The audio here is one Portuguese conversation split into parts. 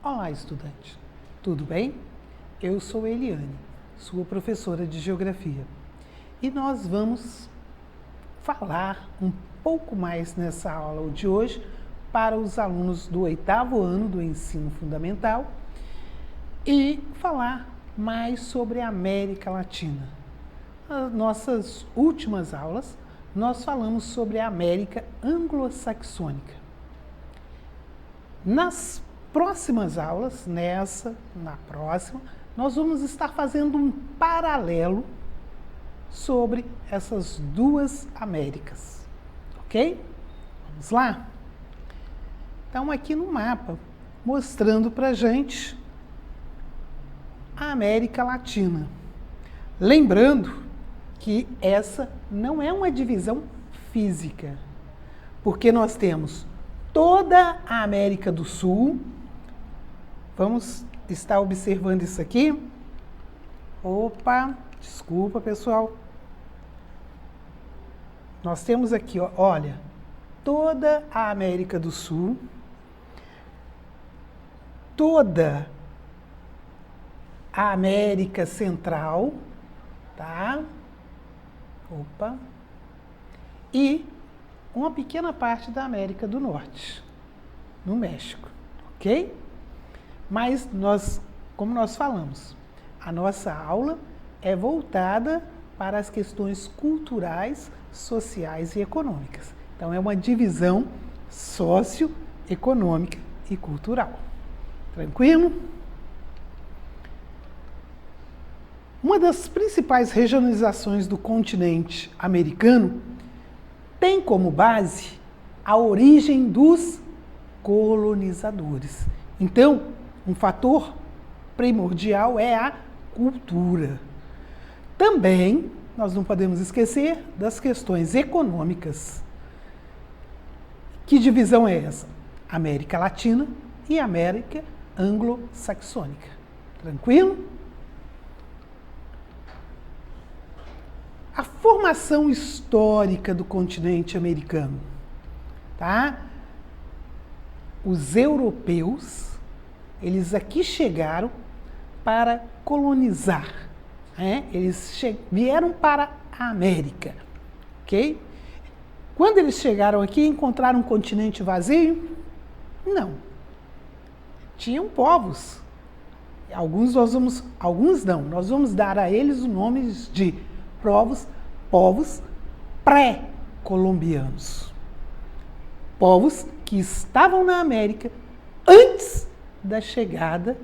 Olá, estudante. Tudo bem? Eu sou Eliane, sua professora de Geografia. E nós vamos falar um pouco mais nessa aula de hoje para os alunos do 8º ano do ensino fundamental e falar mais sobre a América Latina. Nas nossas últimas aulas, nós falamos sobre a América Anglo-Saxônica. Nas próximas aulas, na próxima, nós vamos estar fazendo um paralelo sobre essas duas Américas, ok? Vamos lá? Então, aqui no mapa, mostrando para a gente a América Latina. Lembrando que essa não é uma divisão física, porque nós temos toda a América do Sul. Vamos estar observando isso aqui. Opa, desculpa, pessoal. Nós temos aqui, ó, olha, toda a América do Sul, toda a América Central, tá? Opa. E uma pequena parte da América do Norte, no México, ok? Mas como nós falamos, a nossa aula é voltada para as questões culturais, sociais e econômicas. Então, é uma divisão socioeconômica e cultural. Tranquilo? Uma das principais regionalizações do continente americano tem como base a origem dos colonizadores. Então, um fator primordial é a cultura. Também, nós não podemos esquecer das questões econômicas. Que divisão é essa? América Latina e América Anglo-Saxônica. Tranquilo? A formação histórica do continente americano, tá? Os europeus, eles aqui chegaram para colonizar, né? Eles vieram para a América, ok? Quando eles chegaram aqui, encontraram um continente vazio? Não. Tinham povos. Alguns não, nós vamos dar a eles os nomes de povos pré-colombianos. Povos que estavam na América antes da chegada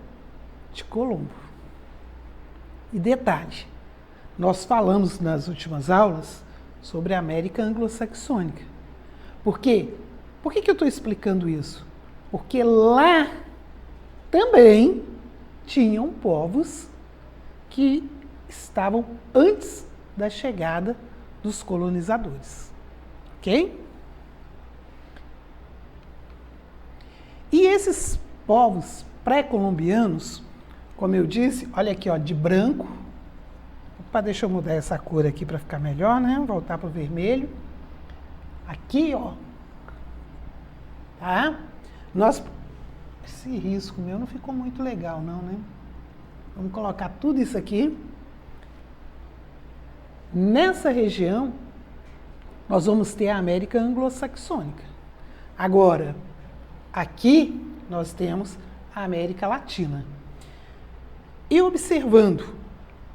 de Colombo. E detalhe, nós falamos nas últimas aulas sobre a América Anglo-Saxônica. Por quê? Por que eu estou explicando isso? Porque lá também tinham povos que estavam antes da chegada dos colonizadores, ok? E esses povos pré-colombianos, como eu disse, olha aqui, ó, de branco. Opa, deixa eu mudar essa cor aqui para ficar melhor, né? Voltar para o vermelho. Aqui, ó, tá? Esse risco meu não ficou muito legal, não, né? Vamos colocar tudo isso aqui. Nessa região, nós vamos ter a América Anglo-Saxônica. Agora, aqui nós temos a América Latina. E observando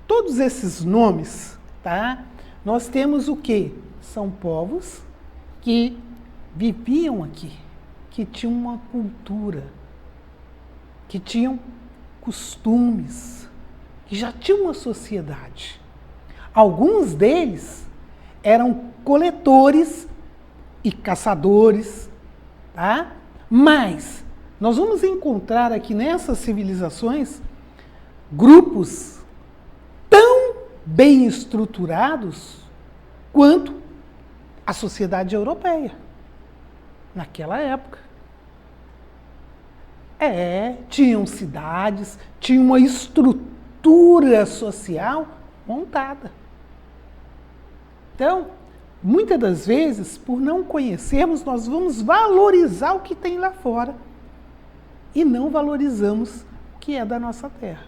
todos esses nomes, tá? Nós temos o quê? São povos que viviam aqui, que tinham uma cultura, que tinham costumes, que já tinham uma sociedade. Alguns deles eram coletores e caçadores, tá? Mas nós vamos encontrar aqui nessas civilizações grupos tão bem estruturados quanto a sociedade europeia naquela época. Tinham cidades, tinham uma estrutura social montada. Então, muitas das vezes, por não conhecermos, nós vamos valorizar o que tem lá fora e não valorizamos o que é da nossa terra.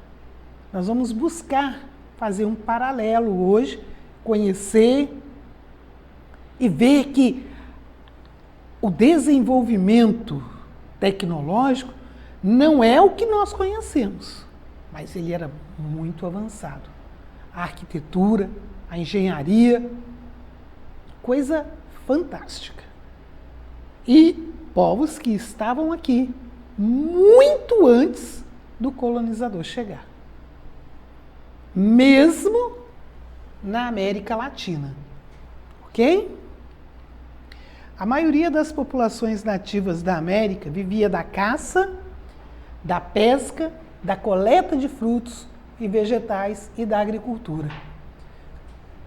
Nós vamos buscar fazer um paralelo hoje, conhecer e ver que o desenvolvimento tecnológico não é o que nós conhecemos, mas ele era muito avançado. A arquitetura, a engenharia, coisa fantástica. E povos que estavam aqui muito antes do colonizador chegar. Mesmo na América Latina. Ok? A maioria das populações nativas da América vivia da caça, da pesca, da coleta de frutos e vegetais e da agricultura.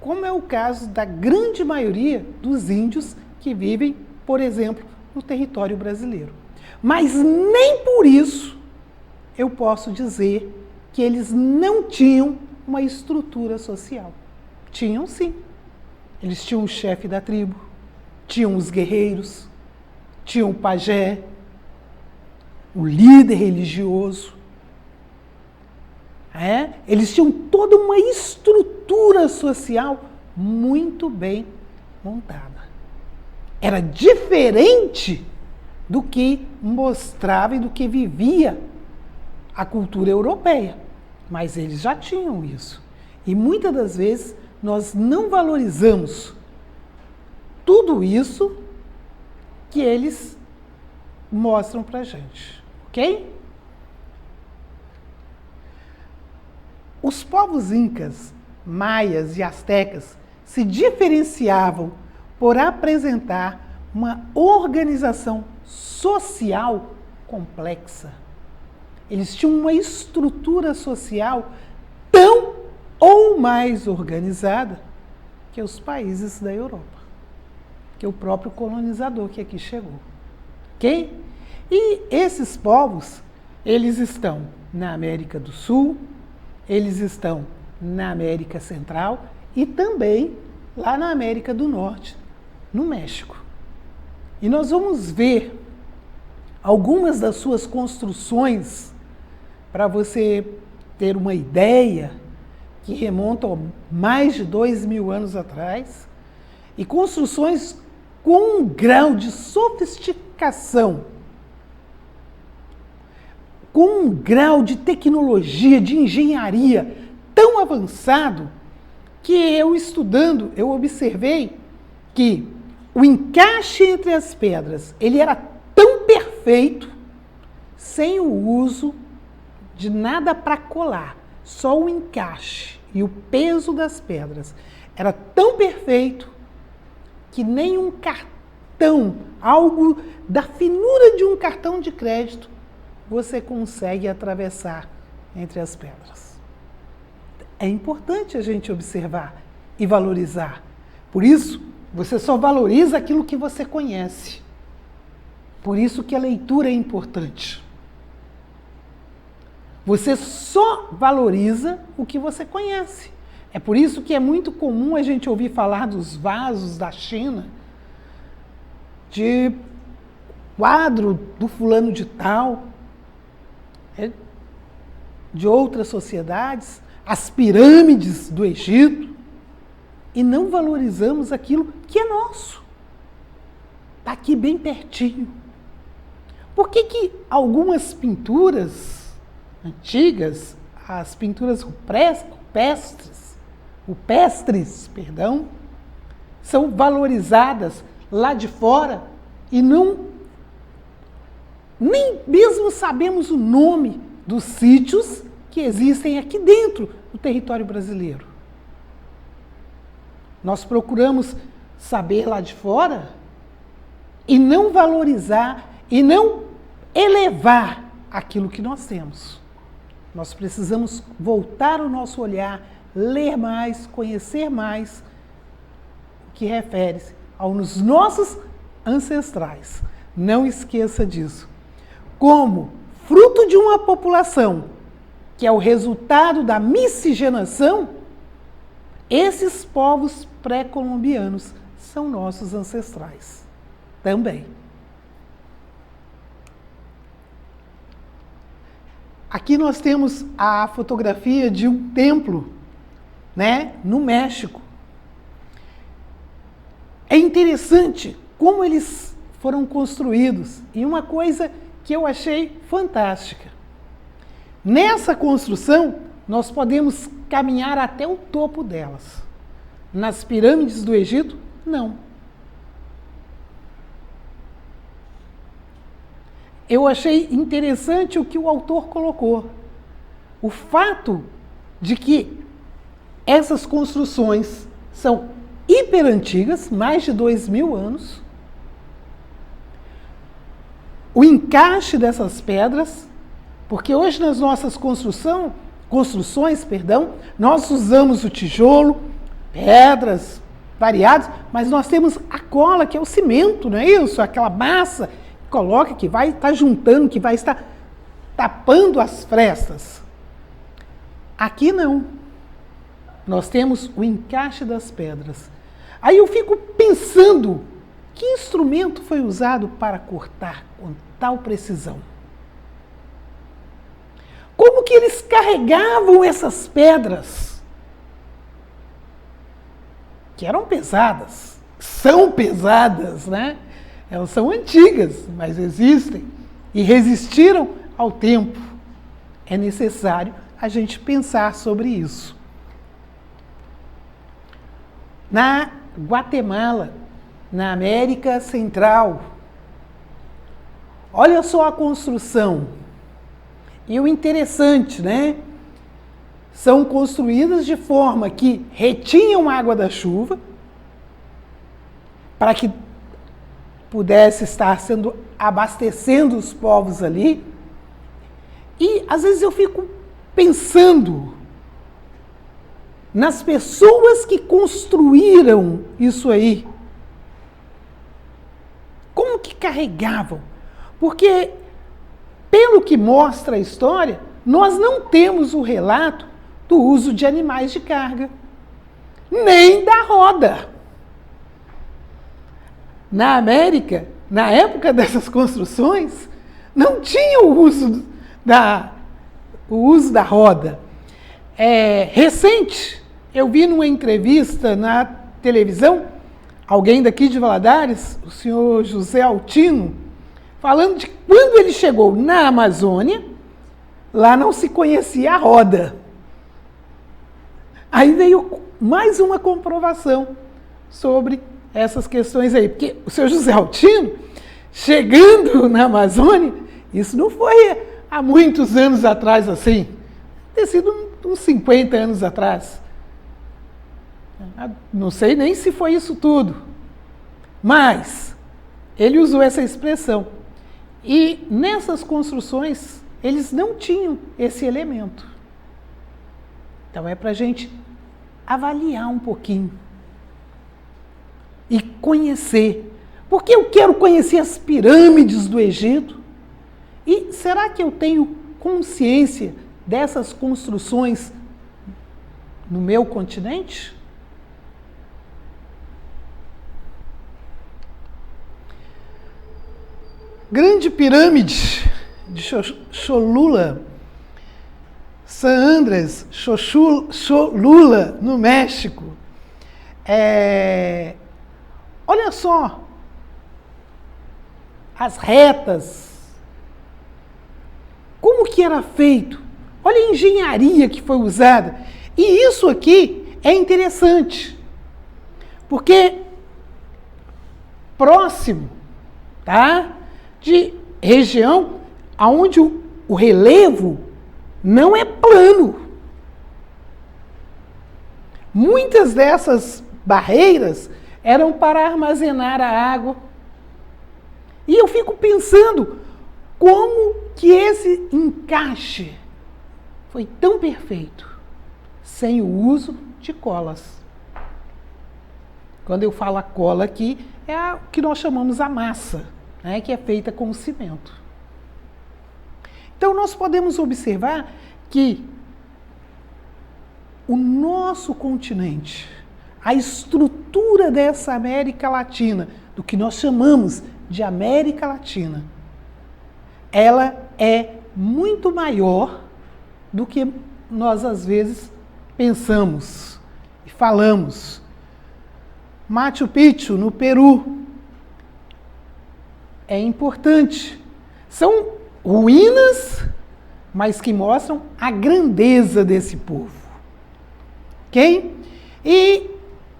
Como é o caso da grande maioria dos índios que vivem, por exemplo, no território brasileiro. Mas nem por isso eu posso dizer que eles não tinham uma estrutura social. Tinham sim. Eles tinham o chefe da tribo, tinham os guerreiros, tinham o pajé, o líder religioso. Eles tinham toda uma estrutura social muito bem montada. Era diferente do que mostrava e do que vivia a cultura europeia. Mas eles já tinham isso. E muitas das vezes nós não valorizamos tudo isso que eles mostram para a gente. Ok? Os povos incas, maias e astecas se diferenciavam por apresentar uma organização social complexa. Eles tinham uma estrutura social tão ou mais organizada que os países da Europa, que o próprio colonizador que aqui chegou. Ok? E esses povos, eles estão na América do Sul, eles estão na América Central e também lá na América do Norte, no México. E nós vamos ver algumas das suas construções para você ter uma ideia que remontam a mais de 2.000 anos atrás e construções com um grau de sofisticação, com um grau de tecnologia, de engenharia tão avançado que eu estudando, eu observei que o encaixe entre as pedras, ele era tão perfeito, sem o uso de nada para colar, só o encaixe e o peso das pedras. Era tão perfeito que nem um cartão, algo da finura de um cartão de crédito, você consegue atravessar entre as pedras. É importante a gente observar e valorizar. Por isso, você só valoriza aquilo que você conhece. Por isso que a leitura é importante. Você só valoriza o que você conhece. É por isso que é muito comum a gente ouvir falar dos vasos da China, de quadro do fulano de tal, de outras sociedades, as pirâmides do Egito, e não valorizamos aquilo que é nosso. Está aqui bem pertinho. Por que algumas pinturas antigas, as pinturas rupestres, são valorizadas lá de fora e nem mesmo sabemos o nome dos sítios que existem aqui dentro do território brasileiro? Nós procuramos saber lá de fora e não valorizar e não elevar aquilo que nós temos. Nós precisamos voltar o nosso olhar, ler mais, conhecer mais o que refere-se aos nossos ancestrais. Não esqueça disso. Como fruto de uma população que é o resultado da miscigenação, esses povos pré-colombianos são nossos ancestrais também. Aqui nós temos a fotografia de um templo, né, no México. É interessante como eles foram construídos e uma coisa que eu achei fantástica. Nessa construção, nós podemos caminhar até o topo delas. Nas pirâmides do Egito, não. Eu achei interessante o que o autor colocou. O fato de que essas construções são hiper antigas, mais de 2000 anos. O encaixe dessas pedras, porque hoje nas nossas construções, nós usamos o tijolo, pedras variadas, mas nós temos a cola, que é o cimento, não é isso? Aquela massa que coloca, que vai estar juntando, que vai estar tapando as frestas. Aqui não. Nós temos o encaixe das pedras. Aí eu fico pensando, que instrumento foi usado para cortar com tal precisão? Como que eles carregavam essas pedras? Que eram pesadas, são pesadas, né? Elas são antigas, mas existem e resistiram ao tempo. É necessário a gente pensar sobre isso. Na Guatemala, na América Central, olha só a construção. E o interessante, né? São construídas de forma que retinham água da chuva, para que pudesse estar sendo abastecendo os povos ali. E às vezes eu fico pensando nas pessoas que construíram isso aí. Como que carregavam? Porque, pelo que mostra a história, nós não temos o relato do uso de animais de carga, nem da roda. Na América, na época dessas construções, não tinha o uso da roda. Recente, eu vi numa entrevista na televisão, alguém daqui de Valadares, o senhor José Altino, falando de quando ele chegou na Amazônia, lá não se conhecia a roda. Aí veio mais uma comprovação sobre essas questões aí, porque o senhor José Altino, chegando na Amazônia, isso não foi há muitos anos atrás assim, ter sido uns 50 anos atrás. Não sei nem se foi isso tudo, mas ele usou essa expressão. E nessas construções, eles não tinham esse elemento. Então é para a gente avaliar um pouquinho e conhecer. Porque eu quero conhecer as pirâmides do Egito. E será que eu tenho consciência dessas construções no meu continente? Grande pirâmide de Cholula, San Andrés Cholula, no México. Olha só as retas, como que era feito. Olha a engenharia que foi usada. E isso aqui é interessante, porque próximo, tá, de região onde o relevo não é plano. Muitas dessas barreiras eram para armazenar a água. E eu fico pensando como que esse encaixe foi tão perfeito, sem o uso de colas. Quando eu falo a cola aqui, é o que nós chamamos a massa, né, que é feita com cimento. Então, nós podemos observar que o nosso continente, a estrutura dessa América Latina, do que nós chamamos de América Latina, ela é muito maior do que nós às vezes pensamos e falamos. Machu Picchu, no Peru, é importante. São ruínas, mas que mostram a grandeza desse povo. Ok? E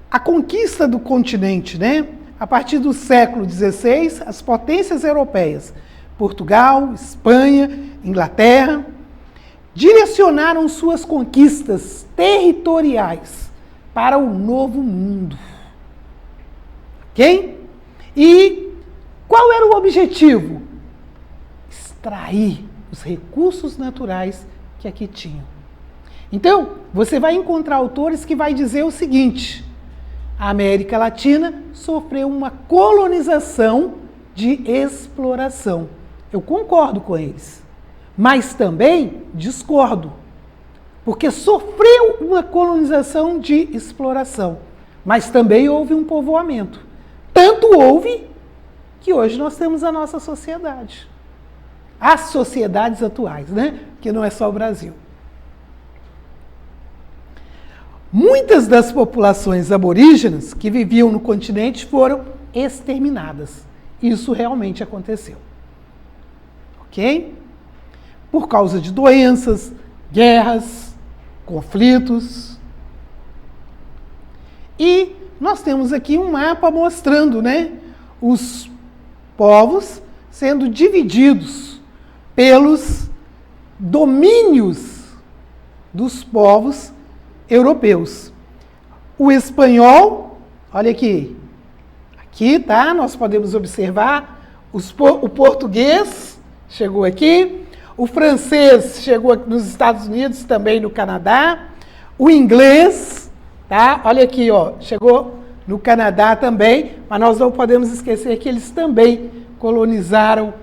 a conquista do continente, né? A partir do século XVI, as potências europeias, Portugal, Espanha, Inglaterra, direcionaram suas conquistas territoriais para o Novo Mundo. Ok? E qual era o objetivo? Extrair os recursos naturais que aqui tinham. Então, você vai encontrar autores que vai dizer o seguinte: a América Latina sofreu uma colonização de exploração. Eu concordo com eles, mas também discordo, porque sofreu uma colonização de exploração, mas também houve um povoamento. Tanto houve que hoje nós temos a nossa sociedade. As sociedades atuais, né? Que não é só o Brasil. Muitas das populações aborígenas que viviam no continente foram exterminadas. Isso realmente aconteceu. Ok? Por causa de doenças, guerras, conflitos. E nós temos aqui um mapa mostrando, né, os povos sendo divididos pelos domínios dos povos europeus. O espanhol, olha aqui, tá? Nós podemos observar o português chegou aqui, o francês chegou nos Estados Unidos, também no Canadá, o inglês, tá? Olha aqui, ó, chegou no Canadá também, mas nós não podemos esquecer que eles também colonizaram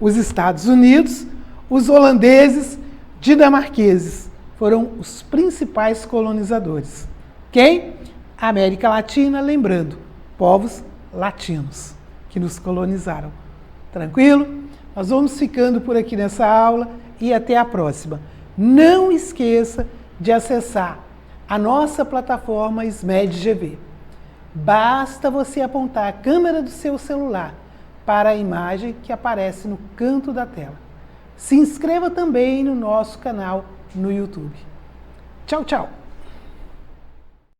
os Estados Unidos, os holandeses, dinamarqueses, foram os principais colonizadores. Ok? A América Latina, lembrando, povos latinos que nos colonizaram. Tranquilo? Nós vamos ficando por aqui nessa aula e até a próxima. Não esqueça de acessar a nossa plataforma SMED-GV. Basta você apontar a câmera do seu celular para a imagem que aparece no canto da tela. Se inscreva também no nosso canal no YouTube. Tchau, tchau!